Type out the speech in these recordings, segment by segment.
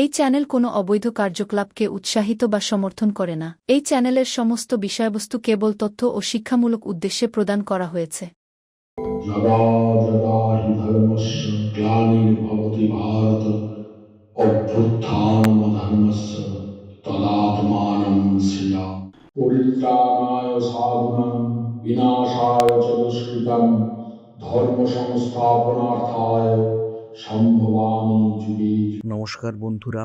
এই চ্যানেল কোনো অবৈধ কার্যকলাপকে উৎসাহিত বা সমর্থন করে না। এই চ্যানেলের সমস্ত বিষয়বস্তু কেবল তথ্য ও শিক্ষামূলক উদ্দেশ্যে প্রদান করা হয়েছে। যদা যদা হি ধর্মস্য গ্লানির্ভবতি ভারত অভ্যুত্থানমধর্মস্য তদাত্মানং সৃজামি। পরিত্রাণায় সাধুনাং বিনাশায় চ দুষ্কৃতং ধর্ম সংস্থাপনার্থায় সম্ভবামি যুগে যুগে। নমস্কার বন্ধুরা,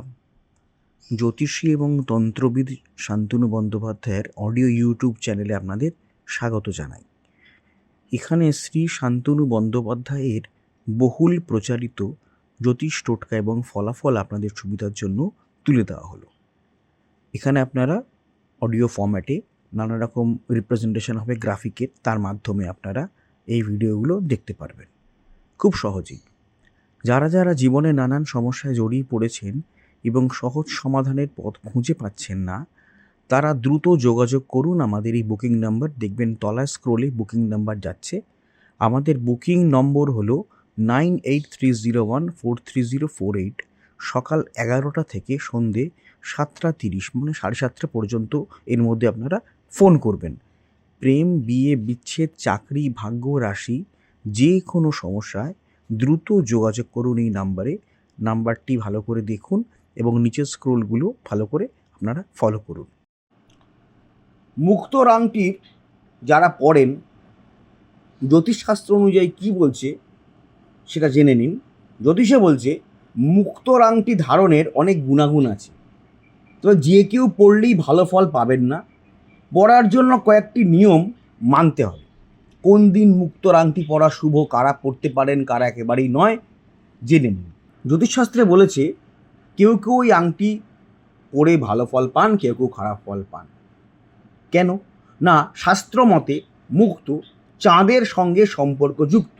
জ্যোতিষী এবং তন্ত্রবিদ শান্তনু বন্দ্যোপাধ্যায়ের অডিও ইউটিউব চ্যানেলে আপনাদের স্বাগত জানাই। এখানে শ্রী শান্তনু বন্দ্যোপাধ্যায়ের বহুল প্রচারিত জ্যোতিষ টোটকা এবং ফলাফল আপনাদের সুবিধার জন্য তুলে দেওয়া হলো। এখানে আপনারা অডিও ফরম্যাটে নানা রকম রিপ্রেজেন্টেশন হবে গ্রাফিকের, তার মাধ্যমে আপনারা এই ভিডিওগুলো দেখতে পারবেন খুব সহজেই। যারা যারা জীবনে নানান সমস্যায় জড়িয়ে পড়েছেন এবং সহজ সমাধানের পথ খুঁজে পাচ্ছেন না, তারা দ্রুত যোগাযোগ করুন আমাদের এই বুকিং নাম্বার। দেখবেন তলায় স্ক্রোলে বুকিং নাম্বার যাচ্ছে। আমাদের বুকিং নম্বর হলো 9830143048। সকাল 11টা থেকে সন্ধে 7:30 মানে 7:30 পর্যন্ত এর মধ্যে আপনারা ফোন করবেন। প্রেম, বিয়ে, বিচ্ছেদ, চাকরি, ভাগ্য, রাশি, যে কোনো সমস্যায় দ্রুত যোগাযোগ করুন এই নাম্বারে। নাম্বারটি ভালো করে দেখুন এবং নিচের স্ক্রোলগুলো ভালো করে আপনারা ফলো করুন। মুক্তোর আংটির যারা পড়েন, জ্যোতিষশাস্ত্র অনুযায়ী কী বলছে সেটা জেনে নিন। জ্যোতিষে বলছে মুক্তোর আংটি ধারণের অনেক গুণাগুণ আছে, তবে যে কেউ পড়লেই ভালো ফল পাবেন না। পড়ার জন্য কয়েকটি নিয়ম মানতে হবে। কোন দিন মুক্তোর আংটি পরা শুভ, কারা পড়তে পারেন কারা একেবারেই নয়, জেনে নিন। জ্যোতিষশাস্ত্রে বলেছে কেউ কেউ ওই আংটি পরে ভালো ফল পান, কেউ কেউ খারাপ ফল পান। কেন না, শাস্ত্র মতে মুক্ত চাঁদের সঙ্গে সম্পর্কযুক্ত।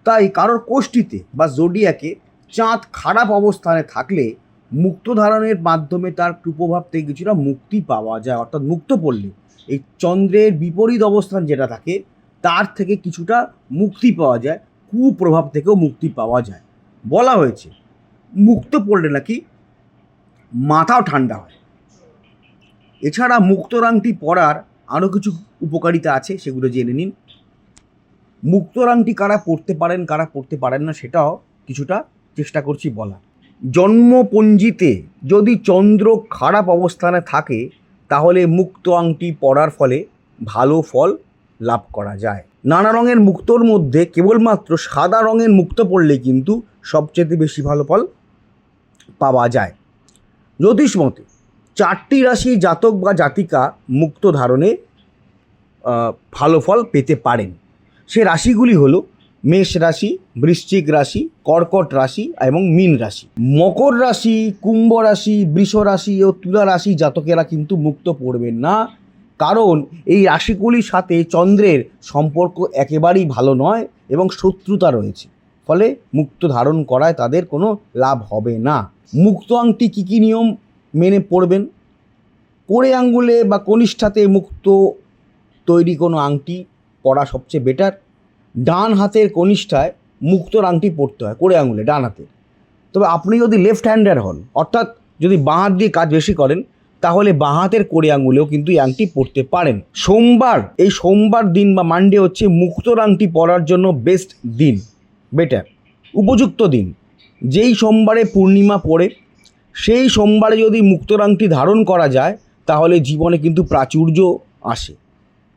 তাই কারোর কোষ্ঠীতে বা জোডিয়াকে চাঁদ খারাপ অবস্থানে থাকলে মুক্ত ধারণের মাধ্যমে তার কুপ্রভাব থেকে কিছুটা মুক্তি পাওয়া যায়। অর্থাৎ মুক্ত পড়লে এই চন্দ্রের বিপরীত অবস্থান যেটা থাকে তার থেকে কিছুটা মুক্তি পাওয়া যায়, কুপ্রভাব থেকেও মুক্তি পাওয়া যায়। বলা হয়েছে মুক্ত পড়লে নাকি মাথাও ঠান্ডা হয়। এছাড়া মুক্তোর আংটি পরার আরও কিছু উপকারিতা আছে, সেগুলো জেনে নিন। মুক্তোর আংটি কারা পড়তে পারেন কারা পড়তে পারেন না সেটাও কিছুটা চেষ্টা করছি বলা। জন্মপঞ্জিতে যদি চন্দ্র খারাপ অবস্থানে থাকে তাহলে মুক্ত আংটি পরার ফলে ভালো ফল লাভ করা যায়। নানা রঙের মুক্তোর মধ্যে কেবলমাত্র সাদা রঙের মুক্তো পড়লে কিন্তু সবচেয়ে বেশি ভালো ফল পাওয়া যায়। জ্যোতিষ মতে 4টি রাশি জাতক বা জাতিকা মুক্ত ধারণে ভালো ফল পেতে পারেন। সে রাশিগুলি হলো মেষ রাশি, বৃশ্চিক রাশি, কর্কট রাশি এবং মীন রাশি। মকর রাশি, কুম্ভ রাশি, বৃষ রাশি ও তুলা রাশি জাতকেরা কিন্তু মুক্ত পড়বেন না, কারণ এই রাশিগুলির সাথে চন্দ্রের সম্পর্ক একেবারেই ভালো নয় এবং শত্রুতা রয়েছে। ফলে মুক্ত ধারণ করায় তাদের কোনো লাভ হবে না। মুক্ত আংটি কী কী নিয়ম মেনে পড়বেন? কোড়ে আঙ্গুলে বা কনিষ্ঠাতে মুক্ত তৈরি কোনো আংটি পরা সবচেয়ে বেটার। ডান হাতের কনিষ্ঠায় মুক্তোর আংটি পরতে হয়, কোড়ে আঙুলে ডান হাতে। তবে আপনি যদি লেফট হ্যান্ডার হন, অর্থাৎ যদি বাঁ হাত দিয়ে কাজ বেশি করেন, তাহলে বাঁ হাতের কোড়ে আঙুলেও কিন্তু এই আংটি পরতে পারেন। সোমবার দিন বা মানডে হচ্ছে মুক্তোর আংটি পরার জন্য বেস্ট দিন, বেটার উপযুক্ত দিন। যেই সোমবারে পূর্ণিমা পড়ে সেই সোমবারে যদি মুক্তোর আংটি ধারণ করা যায় তাহলে জীবনে কিন্তু প্রাচুর্য আসে,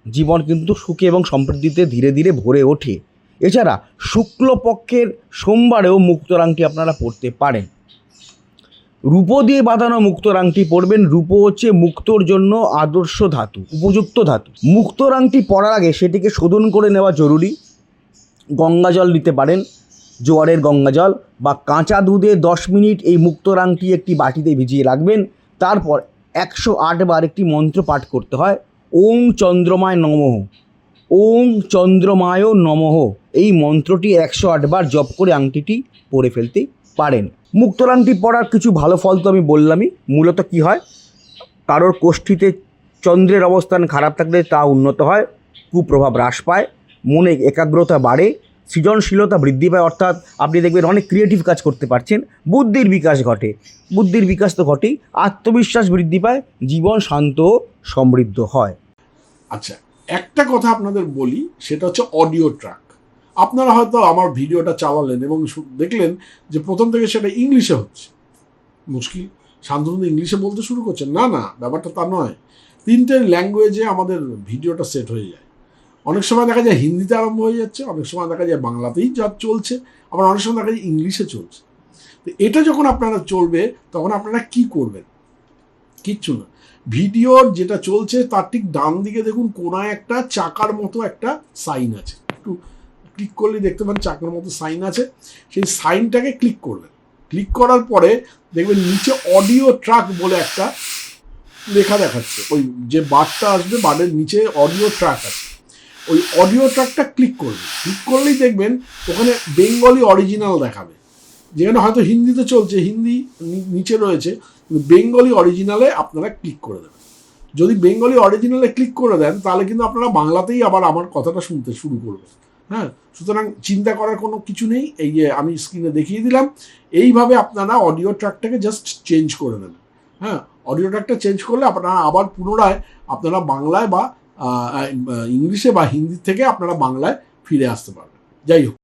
জীবন কিন্তু সুখে এবং সমৃদ্ধিতে ধীরে ধীরে ভরে ওঠে। এছাড়া শুক্লপক্ষের সোমবারেও মুক্তোর আংটি আপনারা পরতে পারেন। রূপো দিয়ে বাঁধানো মুক্তোর আংটি পরবেন। রূপো হচ্ছে মুক্তোর জন্য আদর্শ ধাতু, উপযুক্ত ধাতু। মুক্তোর আংটি পরার আগে সেটিকে শোধন করে নেওয়া জরুরি। গঙ্গা জল নিতে পারেন, জোয়ারের গঙ্গা জল বা কাঁচা দুধে 10 মিনিট এই মুক্তোর আংটি একটি বাটিতে ভিজিয়ে রাখবেন। তারপর 108 বার একটি মন্ত্র পাঠ করতে হয়, ওং চন্দ্রমায় নমঃ, ওং চন্দ্রমায় নমঃ। এই মন্ত্রটি 108 বার জপ করে আংটিটি পরে ফেলতে পারেন। মুক্তোর আংটি পরার কিছু ভালো ফল তো আমি বললামই। মূলত কি হয়, কারোর কোষ্ঠীতে চন্দ্রের অবস্থান খারাপ থাকলে তা উন্নত হয়, কুপ্রভাব হ্রাস পায়, মনে একাগ্রতা বাড়ে, সৃজনশীলতা বৃদ্ধি পায়, অর্থাৎ আপনি দেখবেন অনেক ক্রিয়েটিভ কাজ করতে পারছেন, বুদ্ধির বিকাশ ঘটে, বুদ্ধির বিকাশ তো ঘটেই, আত্মবিশ্বাস বৃদ্ধি পায়, জীবন শান্ত ও সমৃদ্ধ হয়। আচ্ছা, একটা কথা আপনাদের বলি, সেটা হচ্ছে অডিও ট্র্যাক। আপনারা হয়তো আমার ভিডিওটা চালালেন এবং দেখলেন যে প্রথম থেকে সেটা ইংলিশে হচ্ছে। মুশকিল, শান্তনু ইংলিশে বলতে শুরু করছেন, না না, ব্যাপারটা তা নয়। 3টে ল্যাঙ্গুয়েজে আমাদের ভিডিওটা সেট হয়ে যায়। অনেক সময় দেখা যায় হিন্দিতে আরম্ভ হয়ে যাচ্ছে, অনেক সময় দেখা যায় বাংলাতেই যা চলছে, আবার অনেক সময় দেখা যায় ইংলিশে চলছে। তো এটা যখন আপনারা চলবে তখন আপনারা কি করবেন? কিচ্ছু না, ভিডিওর যেটা চলছে তার ঠিক ডান দিকে দেখুন কোনায় একটা চাকার মতো একটা সাইন আছে, একটু ক্লিক করলে দেখতে পান চাকার মতো সাইন আছে। সেই সাইনটাকে ক্লিক করবেন। ক্লিক করার পরে দেখবেন নিচে অডিও ট্র্যাক বলে একটা লেখা দেখাচ্ছে, ওই যে বারটা আসবে বারের নিচে অডিও ট্র্যাক আছে, ওই অডিও ট্র্যাকটা ক্লিক করবেন। ক্লিক করলেই দেখবেন ওখানে বেঙ্গলি অরিজিনাল দেখাবে, যেখানে হয়তো হিন্দিতে চলছে, হিন্দি নিচে রয়েছে, কিন্তু বেঙ্গলি অরিজিনালে আপনারা ক্লিক করে দেবেন। যদি বেঙ্গলি অরিজিনালে ক্লিক করে দেন তাহলে কিন্তু আপনারা বাংলাতেই আবার আমার কথাটা শুনতে শুরু করবেন। হ্যাঁ, সুতরাং চিন্তা করার কোনো কিছু নেই, এই যে আমি স্ক্রিনে দেখিয়ে দিলাম, এইভাবে আপনারা অডিও ট্র্যাকটাকে জাস্ট চেঞ্জ করে নেবেন। হ্যাঁ, অডিও ট্র্যাকটা চেঞ্জ করলে আপনারা আবার পুনরায় আপনারা বাংলায় বা ইংলিশে বা হিন্দি থেকে আপনারা বাংলায় ফিরে আসতে পারবেন। যাই হোক,